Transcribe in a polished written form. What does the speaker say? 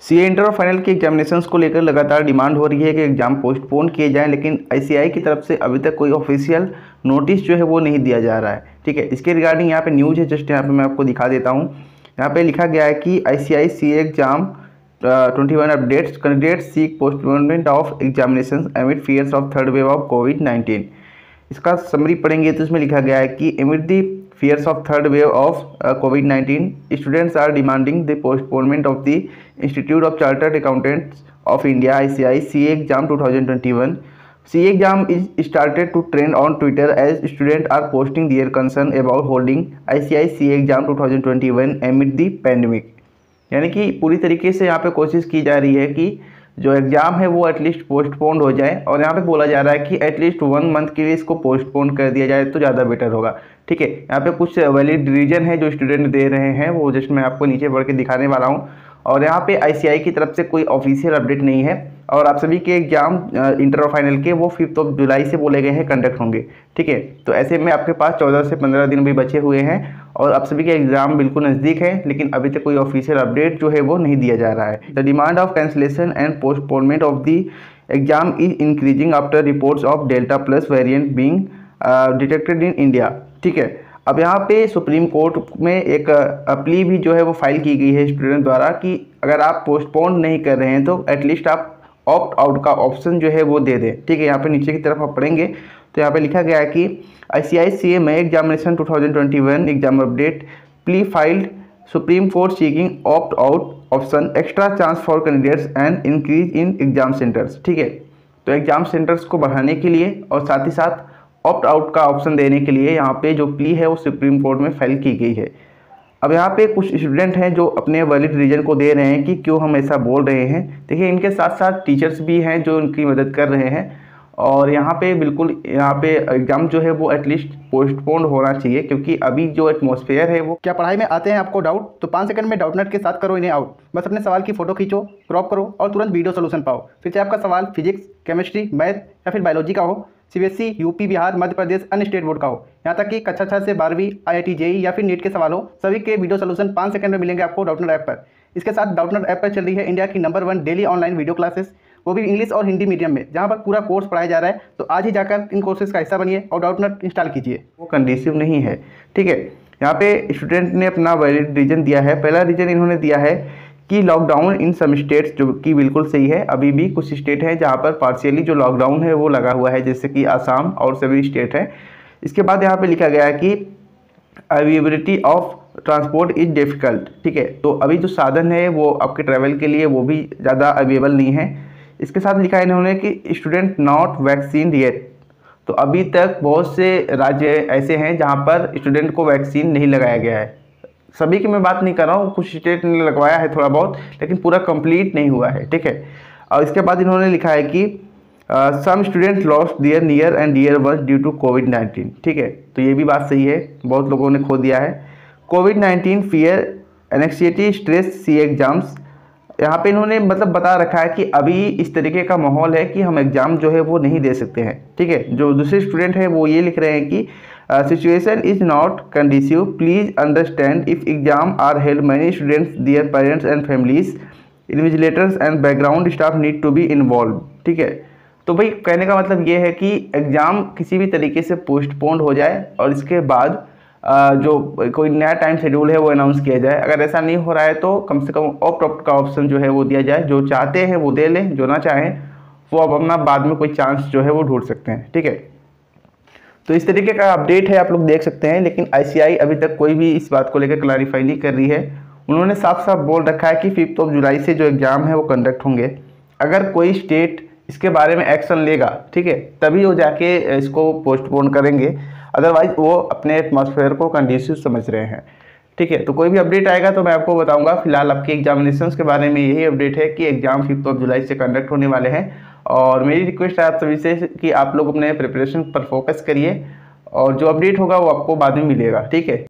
CA inter और final के examinations को लेकर लगातार डिमांड हो रही है कि एग्ज़ाम पोस्टपोन किए जाएं, लेकिन आईसीएआई की तरफ से अभी तक कोई ऑफिशियल नोटिस जो है वो नहीं दिया जा रहा है। ठीक है, इसके रिगार्डिंग यहाँ पे न्यूज़ है, जस्ट यहाँ पे मैं आपको दिखा देता हूँ। यहाँ पे लिखा गया है कि ICAI CA exam 21 updates, candidates seek postponement of examinations amid fears of third wave of कोविड-19। इसका समरी पढ़ेंगे तो इसमें लिखा गया है कि amid the fears of third wave of COVID-19, students are demanding the postponement of the Institute of Chartered Accountants of India (ICAI) CA exam 2021. CA exam is started to trend on Twitter as students are posting their concern about holding ICAI CA exam 2021 amid the pandemic. यानी कि पूरी तरीके से यहाँ पे कोशिश की जा रही है कि जो एग्ज़ाम है वो एटलीस्ट पोस्टपोन हो जाए, और यहाँ पे बोला जा रहा है कि एटलीस्ट 1 मंथ के लिए इसको पोस्टपोन कर दिया जाए तो ज़्यादा बेटर होगा। ठीक है, यहाँ पे कुछ वैलिड रीज़न है जो स्टूडेंट दे रहे हैं, वो जस्ट मैं आपको नीचे बढ़ के दिखाने वाला हूँ। और यहाँ पे आईसीएआई की तरफ से कोई ऑफिशियल अपडेट नहीं है, और आप सभी के एग्जाम इंटर और फाइनल के वो 5 जुलाई से बोले गए हैं कंडक्ट होंगे। ठीक है, तो ऐसे में आपके पास 14 से 15 दिन भी बचे हुए हैं और आप सभी के एग्जाम बिल्कुल नज़दीक है, लेकिन अभी तक कोई ऑफिशियल अपडेट जो है वो नहीं दिया जा रहा है। The demand of cancellation and postponement of the exam is increasing after reports of delta plus variant being detected in India. ठीक है, अब यहाँ पे सुप्रीम कोर्ट में एक अपील भी जो है वो फाइल की गई है स्टूडेंट द्वारा कि अगर आप पोस्टपोन नहीं कर रहे हैं तो एटलीस्ट आप ऑप्ट आउट का ऑप्शन जो है वो दे दें। ठीक है, यहाँ पे नीचे की तरफ आप पढ़ेंगे तो यहाँ पे लिखा गया है कि ICAI CA May examination 2021 exam update plea filed supreme court seeking opt out option extra chance for candidates and increase in exam centres. ठीक है, तो एग्जाम सेंटर्स को बढ़ाने के लिए और साथ ही साथ ऑप्ट आउट का ऑप्शन देने के लिए यहाँ पे जो प्ली है वो सुप्रीम कोर्ट में फाइल की गई है। अब यहाँ पे कुछ स्टूडेंट हैं जो अपने वैलिड रीजन को दे रहे हैं कि क्यों हम ऐसा बोल रहे हैं। देखिए, इनके साथ साथ टीचर्स भी हैं जो उनकी मदद कर रहे हैं, और यहाँ पे बिल्कुल यहाँ पे एग्ज़ाम जो है वो एटलीस्ट पोस्टपोन होना चाहिए, क्योंकि अभी जो एटमॉस्फेयर है वो। क्या पढ़ाई में आते हैं आपको डाउट? तो 5 सेकंड में डाउटनेट के साथ करो इन्हें आउट। बस अपने सवाल की फोटो खींचो, क्रॉप करो और तुरंत वीडियो सोल्यूशन पाओ। फिर चाहे आपका सवाल फिजिक्स, केमिस्ट्री, मैथ या फिर बायोलॉजी का हो, सीबीएसई, यूपी, बिहार, मध्य प्रदेश, अन्य स्टेट बोर्ड का हो, यहाँ तक कि कक्षा 6 से 12वीं, आईआईटी, जेईई या फिर नीट के सवाल हो, सभी के वीडियो सोल्यूशन 5 सेकंड में मिलेंगे आपको डाउटनेट ऐप पर। इसके साथ डाउटनेट ऐप पर चल रही है इंडिया की number 1 daily online video classes, वो भी इंग्लिश और हिंदी मीडियम में, जहाँ पर पूरा कोर्स पढ़ाया जा रहा है। तो आज ही जाकर इन कोर्सेज का हिस्सा बनिए और डाउटनेट इंस्टॉल कीजिए। वो कंडीसिव नहीं है। ठीक है, यहाँ पे स्टूडेंट ने अपना वैलिड रीजन दिया है। पहला रीजन इन्होंने दिया है कि लॉकडाउन इन सम स्टेट्स, जो कि बिल्कुल सही है। अभी भी कुछ स्टेट हैं जहाँ पर पार्शियली जो लॉकडाउन है वो लगा हुआ है, जैसे कि आसाम और सभी स्टेट हैं। इसके बाद यहाँ पे लिखा गया है कि availability of transport is difficult. ठीक है, तो अभी जो साधन है वो आपके ट्रैवल के लिए वो भी ज़्यादा अवेलेबल नहीं है। इसके साथ लिखा है इन्होंने कि स्टूडेंट नॉट वैक्सीन येट, तो अभी तक बहुत से राज्य ऐसे हैं जहाँ पर स्टूडेंट को वैक्सीन नहीं लगाया गया है। सभी की मैं बात नहीं कर रहा हूँ, कुछ स्टेट ने लगवाया है थोड़ा बहुत, लेकिन पूरा कंप्लीट नहीं हुआ है। ठीक है, और इसके बाद इन्होंने लिखा है कि some student lost their near and dear ones due to कोविड-19। ठीक है, तो ये भी बात सही है, बहुत लोगों ने खो दिया है। कोविड-19 फियर, एनेक्सिटी, स्ट्रेस, सी एग्जाम्स। यहाँ पे इन्होंने मतलब बता रखा है कि अभी इस तरीके का माहौल है कि हम एग्ज़ाम जो है वो नहीं दे सकते हैं। ठीक है, जो दूसरे स्टूडेंट हैं वो ये लिख रहे हैं कि situation is not conducive, please understand if exam are held many students, their parents and families, invigilators and background staff need to be involve. ठीक है, तो भाई कहने का मतलब ये है कि एग्ज़ाम किसी भी तरीके से पोस्टपोन्ड हो जाए और इसके बाद जो कोई नया टाइम शेड्यूल है वो अनाउंस किया जाए। अगर ऐसा नहीं हो रहा है तो कम से कम ऑप्ट आउट का ऑप्शन जो है वो दिया जाए। जो चाहते हैं वो दे लें, जो ना चाहें वो अब अपना बाद में कोई चांस जो है वो ढूंढ सकते हैं। ठीक है, तो इस तरीके का अपडेट है, आप लोग देख सकते हैं। लेकिन आईसीएआई अभी तक कोई भी इस बात को लेकर क्लैरिफाई नहीं कर रही है। उन्होंने साफ साफ बोल रखा है कि 5 जुलाई से जो एग्ज़ाम है वो कंडक्ट होंगे। अगर कोई स्टेट इसके बारे में एक्शन लेगा, ठीक है, तभी वो जाके इसको पोस्टपोन करेंगे, अदरवाइज वो अपने एटमॉस्फेयर को कंडीसिव समझ रहे हैं। ठीक है, तो कोई भी अपडेट आएगा तो मैं आपको बताऊंगा। फिलहाल आपके एग्जामिनेशंस के बारे में यही अपडेट है कि एग्जाम 5 जुलाई से कंडक्ट होने वाले हैं, और मेरी रिक्वेस्ट है आप सभी से कि आप लोग अपने प्रिपरेशन पर फोकस करिए, और जो अपडेट होगा वो आपको बाद में मिलेगा। ठीक है।